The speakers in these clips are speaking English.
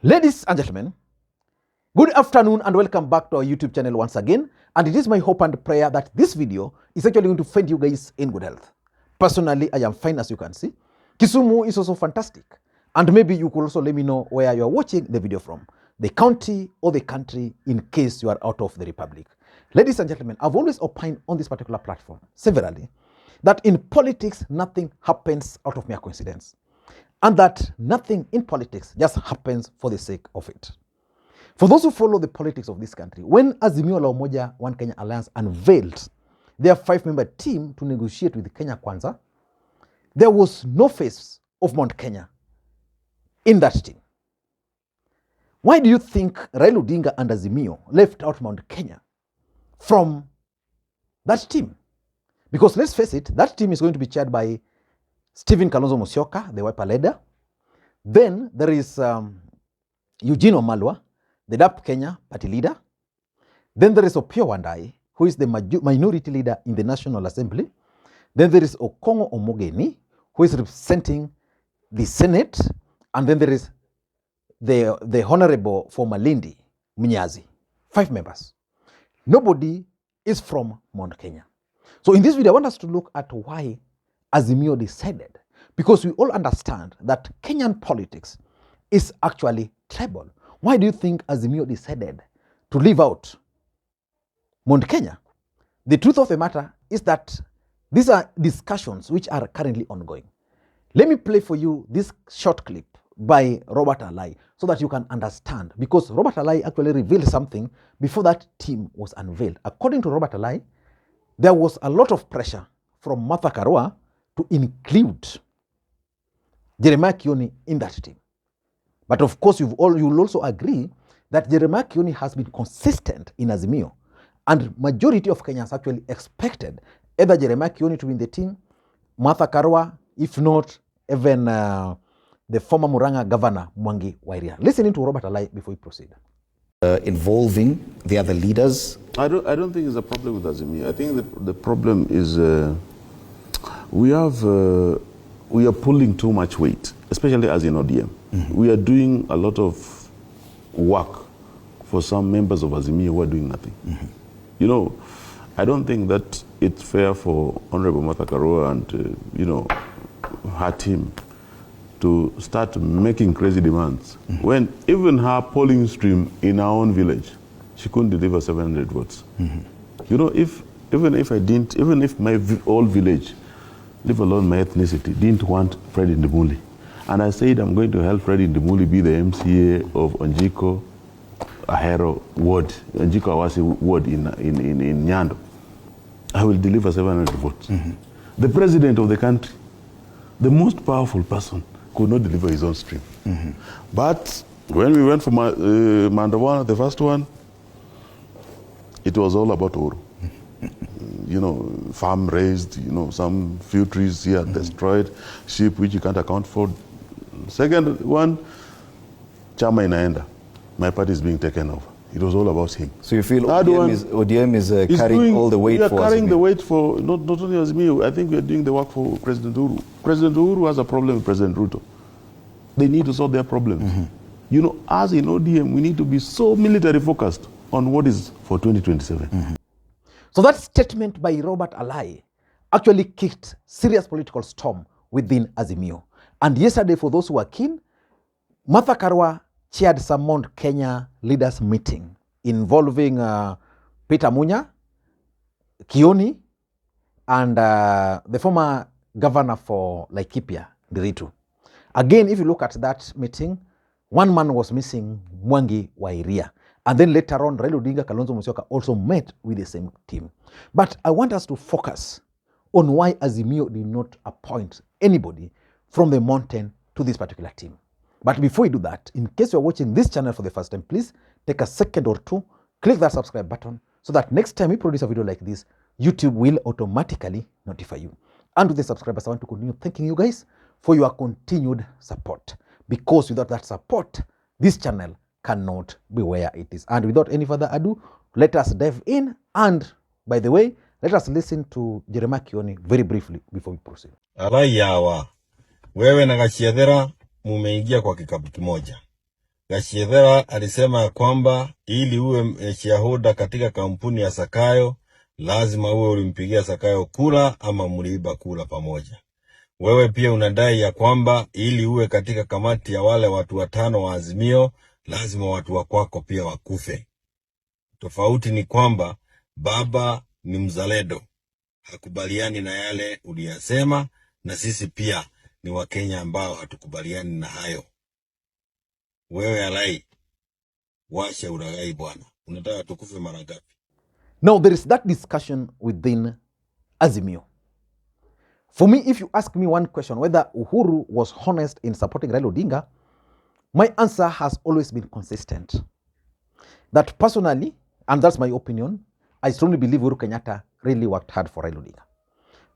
Ladies and gentlemen, good afternoon and welcome back to our YouTube channel once again. And it is my hope and prayer that this video is actually going to find you guys in good health. Personally, I am fine, as you can see. Kisumu is also fantastic. And maybe you could also let me know where you are watching the video from, the county or the country, in case you are out of the republic. Ladies and gentlemen, I've always opined on this particular platform severally that in politics, nothing happens out of mere coincidence. And that nothing in politics just happens for the sake of it. For those who follow the politics of this country, when Azimio La Umoja One Kenya Alliance unveiled their 5-member team to negotiate with Kenya Kwanza, there was no face of Mount Kenya in that team. Why do you think Raila Odinga and Azimio left out Mount Kenya from that team? Because let's face it, that team is going to be chaired by Stephen Kalonzo Musyoka, the Wiper leader. Then there is Eugene Wamalwa, the DAP Kenya party leader. Then there is Opiyo Wandayi, who is the minority leader in the National Assembly. Then there is Okongo Omogeni, who is representing the Senate. And then there is the Honorable for Malindi, Mnyazi. 5 members. Nobody is from Mount Kenya. So in this video, I want us to look at why Azimio decided, because we all understand that Kenyan politics is actually tribal. Why do you think Azimio decided to leave out Mount Kenya? The truth of the matter is that these are discussions which are currently ongoing. Let me play for you this short clip by Robert Alai so that you can understand, because Robert Alai actually revealed something before that team was unveiled. According to Robert Alai, there was a lot of pressure from Martha Karua to include Jeremiah Kioni in that team. But of course, you will also agree that Jeremiah Kioni has been consistent in Azimio. And majority of Kenyans actually expected either Jeremiah Kioni to be in the team, Martha Karua, if not even the former Murang'a governor, Mwangi wa Iria. Listening to Robert Alai before we proceed. Involving the other leaders? I don't think it's a problem with Azimio. I think the problem is we are pulling too much weight, especially as in ODM. Mm-hmm. We are doing a lot of work for some members of Azimio who are doing nothing. Mm-hmm. You know, I don't think that it's fair for Honorable Martha Karua and, her team to start making crazy demands. Mm-hmm. When even her polling stream in our own village, she couldn't deliver 700 votes. Mm-hmm. You know, even if my old village, leave alone my ethnicity, didn't want Fred Ndimuli. And I said I'm going to help Fred Ndimuli be the MCA of Onjiko Ahero ward, Onjiko Awasi ward in Nyando. I will deliver 700 votes. Mm-hmm. The president of the country, the most powerful person, could not deliver his own stream. Mm-hmm. But when we went for Mandawana, the first one, it was all about Uhuru. Farm raised, some few trees here destroyed, sheep which you can't account for. Second one, Chama inaenda. My party is being taken over. It was all about him. So you feel ODM is carrying all the weight for Azimio? We are carrying the weight for, not only Azimio, I think we are doing the work for President Uhuru. President Uhuru has a problem with President Ruto. They need to solve their problems. Mm-hmm. As in ODM, we need to be so military focused on what is for 2027. Mm-hmm. So that statement by Robert Alai actually kicked serious political storm within Azimio. And yesterday, for those who are keen, Martha Karua chaired some Mount Kenya leaders meeting involving Peter Munya, Kioni, and the former governor for Laikipia, Ndiritu. Again, if you look at that meeting, one man was missing, Mwangi wa Iria. And then later on, Raila Odinga, Kalonzo Musyoka also met with the same team. But I want us to focus on why Azimio did not appoint anybody from the mountain to this particular team. But before we do that, in case you're watching this channel for the first time, please take a second or two, click that subscribe button so that next time we produce a video like this, YouTube will automatically notify you. And to the subscribers, I want to continue thanking you guys for your continued support. Because without that support, this channel cannot be where it is. And without any further ado, let us dive in. And by the way, let us listen to Jeremiah Kioni very briefly before we proceed. Alayawa, wewe na Gachiedhera mumeingia kwa kikapu kimoja. Gachagua alisema kwamba ili uwe shareholder katika kampuni ya Sakayo lazima uwe ulimpigia Sakayo kura ama mliiba kura pamoja. Wewe pia unadai ya kwamba ili uwe katika kamati ya wale watu 5 wa Azimio lazima watu wa kwako pia wakufe. Tofauti ni kwamba baba ni mzalendo, hakubaliani na yale uliyasema, na sisi pia ni Wakenya ambao hatukubaliani na hayo. Wewe alai, washa uragai bwana. Unataka tukufe mara ngapi? Now there is that discussion within Azimio. For me, if you ask me one question, whether Uhuru was honest in supporting Raila Odinga, my answer has always been consistent. That personally, and that's my opinion, I strongly believe Uhuru Kenyatta really worked hard for Raila Odinga.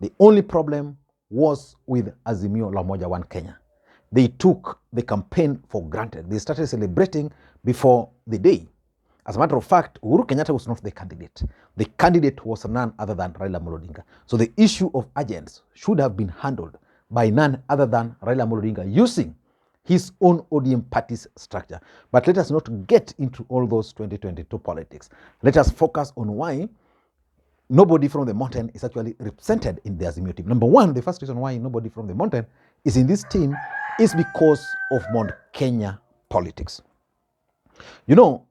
The only problem was with Azimio La Umoja One Kenya. They took the campaign for granted. They started celebrating before the day. As a matter of fact, Uhuru Kenyatta was not the candidate. The candidate was none other than Raila Odinga. So the issue of agents should have been handled by none other than Raila Odinga using his own ODM party's structure. But let us not get into all those 2022 politics. Let us focus on why nobody from the mountain is actually represented in the Azimio team. Number one, the first reason why nobody from the mountain is in this team is because of Mount Kenya politics. You know,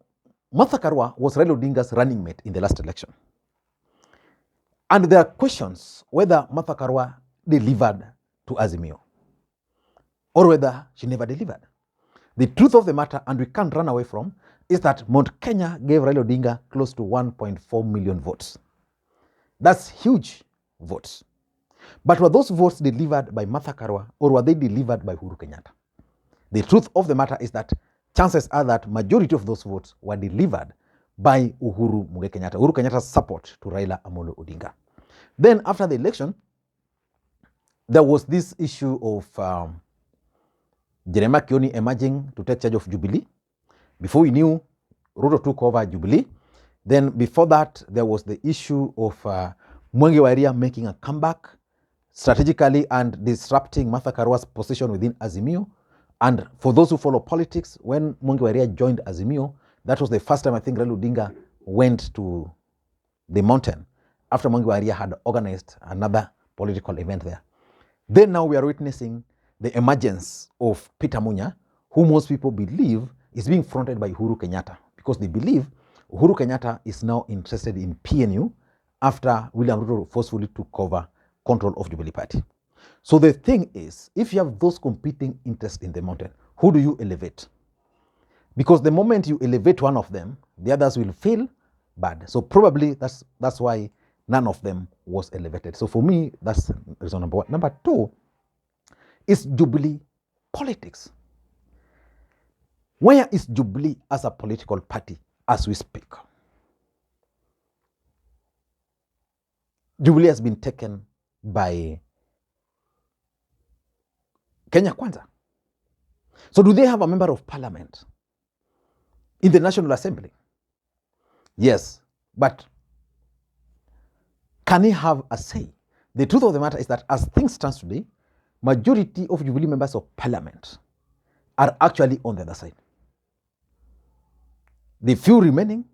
Martha Karua was Raila Odinga's running mate in the last election. And there are questions whether Martha Karua delivered to Azimio or whether she never delivered. The truth of the matter, and we can't run away from, is that Mount Kenya gave Raila Odinga close to 1.4 million votes. That's huge votes. But were those votes delivered by Martha Karua or were they delivered by Uhuru Kenyatta? The truth of the matter is that chances are that majority of those votes were delivered by Uhuru Kenyatta, Uhuru Kenyatta's support to Raila Amolo Odinga. Then after the election, there was this issue of Jeremiah Kioni emerging to take charge of Jubilee. Before we knew, Ruto took over Jubilee. Then before that, there was the issue of Mwangi wa Iria making a comeback strategically and disrupting Martha Karua's position within Azimio. And for those who follow politics, when Mwangi wa Iria joined Azimio, that was the first time I think Raila Odinga went to the mountain after Mwangi wa Iria had organized another political event there. Then now we are witnessing the emergence of Peter Munya, who most people believe is being fronted by Uhuru Kenyatta, because they believe Uhuru Kenyatta is now interested in PNU after William Ruto forcefully took over control of Jubilee Party. So the thing is, if you have those competing interests in the mountain, who do you elevate? Because the moment you elevate one of them, the others will feel bad. So probably that's why none of them was elevated. So for me, that's reason number one. Number two is Jubilee politics. Where is Jubilee as a political party as we speak? Jubilee has been taken by Kenya Kwanza. So do they have a member of parliament in the National Assembly? Yes, but can he have a say? The truth of the matter is that as things stand today, majority of Jubilee members of parliament are actually on the other side. The few remaining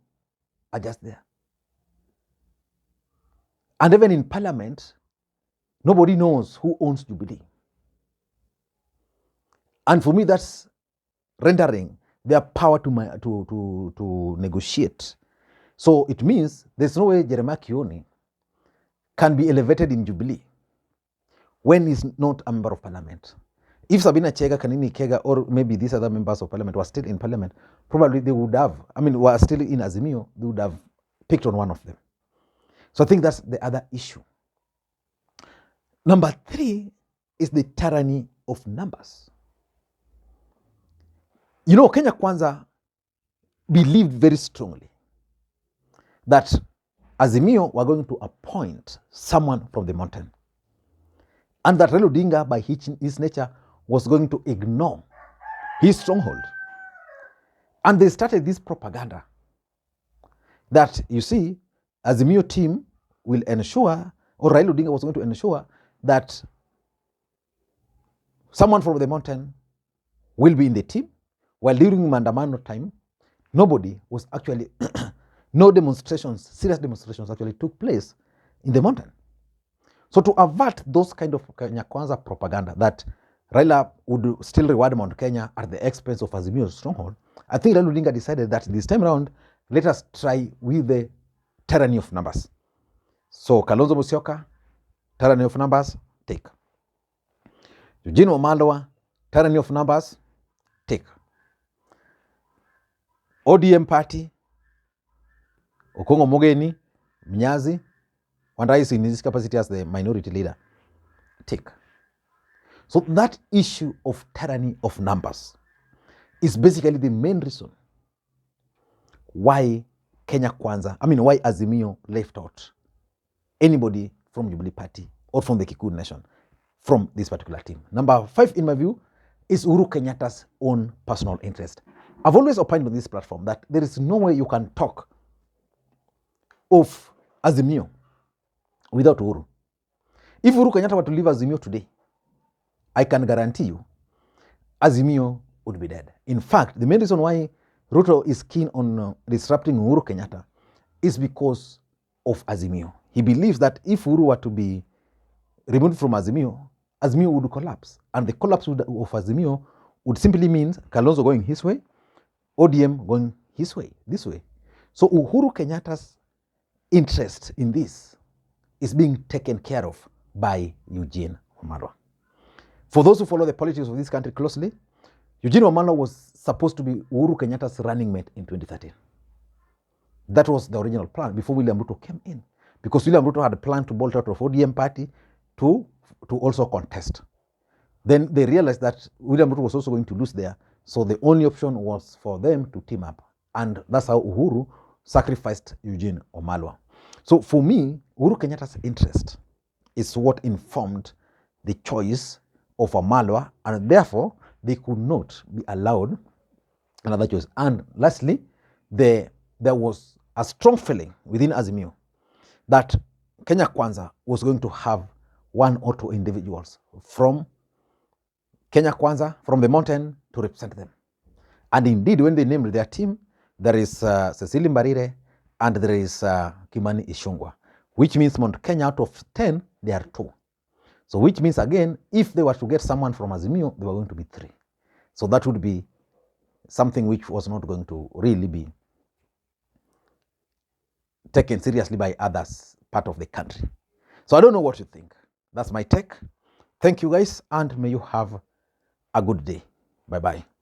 are just there. And even in parliament, nobody knows who owns Jubilee. And for me, that's rendering their power to negotiate. So it means there's no way Jeremiah Kioni can be elevated in Jubilee when he's not a member of parliament. If Sabina Chega, Kanini Kega, or maybe these other members of parliament were still in parliament, probably they would have, were still in Azimio, they would have picked on one of them. So I think that's the other issue. Number three is the tyranny of numbers. You know, Kenya Kwanza believed very strongly that Azimio were going to appoint someone from the mountain, and that Raila Odinga, by his nature, was going to ignore his stronghold. And they started this propaganda that, you see, Azimio team will ensure, or Raila Odinga was going to ensure, that someone from the mountain will be in the team, while during Maandamano time, nobody was actually, no demonstrations, serious demonstrations actually took place in the mountain. So to avert those kind of Kenya Kwanza propaganda that Raila would still reward Mount Kenya at the expense of Azimio's stronghold, I think Raila Odinga decided that this time around, let us try with the tyranny of numbers. So Kalonzo Musyoka, tyranny of numbers, take. Eugene Wamalwa, tyranny of numbers, take. ODM party, Okongo Mogeni, Mnyazi, Wandaisi in his capacity as the minority leader, take. So that issue of tyranny of numbers is basically the main reason why Kenya Kwanza, why Azimio left out anybody from Jubilee Party or from the Kikuyu Nation from this particular team. Number 5, in my view, is Uhuru Kenyatta's own personal interest. I've always opined on this platform that there is no way you can talk of Azimio without Uhuru. If Uhuru Kenyatta were to leave Azimio today, I can guarantee you Azimio would be dead. In fact, the main reason why Ruto is keen on disrupting Uhuru Kenyatta is because of Azimio. He believes that if Uhuru were to be removed from Azimio, Azimio would collapse. And the collapse of Azimio would simply mean Kalonzo going his way, ODM going his way, this way. So Uhuru Kenyatta's interest in this is being taken care of by Eugene Wamalwa. For those who follow the politics of this country closely, Eugene Wamalwa was supposed to be Uhuru Kenyatta's running mate in 2013. That was the original plan before William Ruto came in, because William Ruto had a plan to bolt out of ODM party to also contest. Then they realized that William Ruto was also going to lose there, so the only option was for them to team up. And that's how Uhuru sacrificed Eugene Wamalwa. So for me, Uhuru Kenyatta's interest is what informed the choice of Wamalwa, and therefore they could not be allowed another choice. And lastly, there was a strong feeling within Azimio that Kenya Kwanza was going to have 1 or 2 individuals from Kenya Kwanza, from the mountain, to represent them. And indeed, when they named their team, there is Cecily Mbarire and there is Kimani Ichung'wah, which means Mount Kenya out of 10, there are 2. So which means, again, if they were to get someone from Azimio, they were going to be 3. So that would be something which was not going to really be taken seriously by others part of the country. So I don't know what you think. That's my take. Thank you guys, and may you have a good day. Bye-bye.